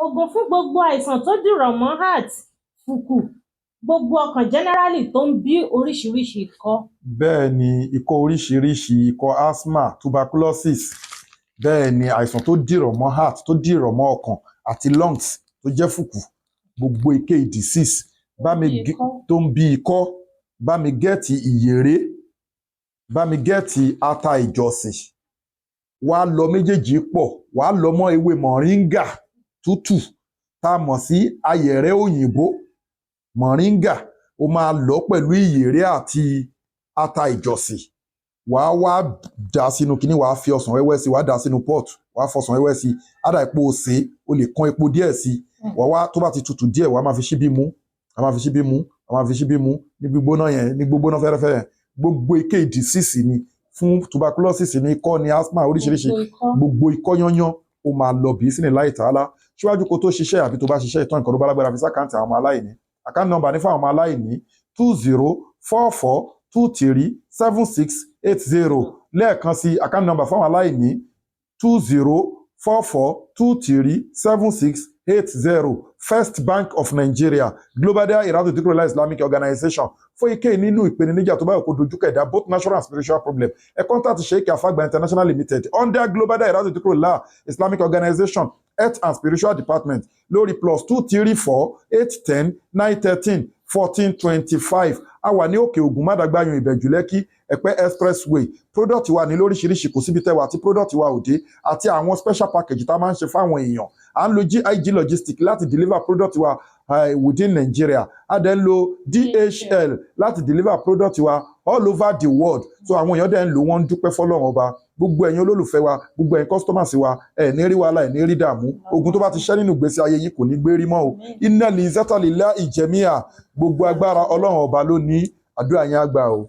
Ògùn fún gbogbo àìsàn tó dìrọ̀ mọ́ heart, fùkù, gbogbo ọkàn generally tó ń bí oríṣiríṣi ikọ́. Bẹ́ẹ̀ ni ikọ́ oríṣiríṣi, ikọ́ asthma, tuberculosis. Bẹ́ẹ̀ ni àìsàn tó dìrọ̀ mọ́ heart, tó dìrọ̀ mọ́ ọkàn àti lungs tó jẹ́ fùkù. Gbogbo èké disease tó ń bí ikọ́. Bá mi gẹ́ẹ̀tì ìyèré. Bá mi gẹ́ẹ̀tì ata ìjọsìn. Wàá lọ méjèèjì pọ̀. Wàá lọ mọ́ ewé mọ̀ríńgà tútù tá a mọ̀ sí ayẹ̀rẹ́ òyìnbó. Mọ̀ríńgà ó máa lọ pẹ̀lú ìyèré àti ata ìjọsìn. Wàá wá dà sínú kíní, wàá fi ọsàn wẹ́wẹ́ sí, wàá dà sínú pot, wàá fọsàn wẹ́wẹ́ sí. Á dà epo òsè, o lè kan epo díẹ̀ sí. Wàá wá tó bá ti tutù díẹ̀, wàá máa fi ṣíbí mú. Wàá máa fi ṣíbí mú. Wàá máa fi ṣíbí mú ní gbígbóná yẹn, ní gbígbóná fẹ́rẹ́fẹ́ yẹn. Gbogbo èké disease ni fún tuberculosis ní ikọ́ ní asthma oríṣiríṣi. Gbogbo ikọ́ yányán ó máa lọ bí sínú láì tààlà. Síwájú kó tó ṣiṣẹ́ àbí tó bá ṣiṣẹ́ ìtàn ìkọ́ ló bá lágbára fi sákàǹtì àwọn ọmọ aláìní. Àkáǹtì nọ́mbà ní fún àwọn ọmọ aláìní 2044237680. Lẹ́ẹ̀kan sí àkáǹtì nọ́mbà fún àwọn aláìní 2044237680. First Bank of Nigeria, Global Dahiratu Dhikrlahi Islamic Organization. Fún ike nínú ìpèníjà tó bá yẹ kó dojú kẹ̀dá both natural and spiritual problem. Ẹ contact Sheikh Afagba International Limited under Global Dahiratu Dhikrlahi Islamic Organization Health and Spiritual Department lórí +234-810-913-1425. A wà ní Òkè Ògùn Mádàgbáyùn Ìbẹ̀jú Lẹ́kì Ẹ̀pẹ́ Expressway. Product wa ní lóríṣiríṣi, kò síbi tẹ́wà àti product wa òde àti àwọn special package tá a máa ń ṣe fáwọn èèyàn. À ń lo GIG Logistics láti deliver product wa within Nigeria. A dẹ̀ ń lo DHL láti deliver product wa all over the world. So àwọn èèyàn dẹ̀ ń lò, wọ́n ń dúpẹ́ fọ́lọ́run ọba. Gbogbo ẹ̀yin olólùfẹ́ wa, gbogbo ẹ̀yin customers wa, ẹ̀ ní rí wàhálà, ẹ̀ ní rí dààmú. Ogun tó bá ti ṣẹ́ nínú ìgbésí ayé yín kò ní gbé rí mọ́ o. Inna li zata lillahi jami'a. Gbogbo agbára Ọlọ́run ọba ló ní. Àdúrà yín á gbà o.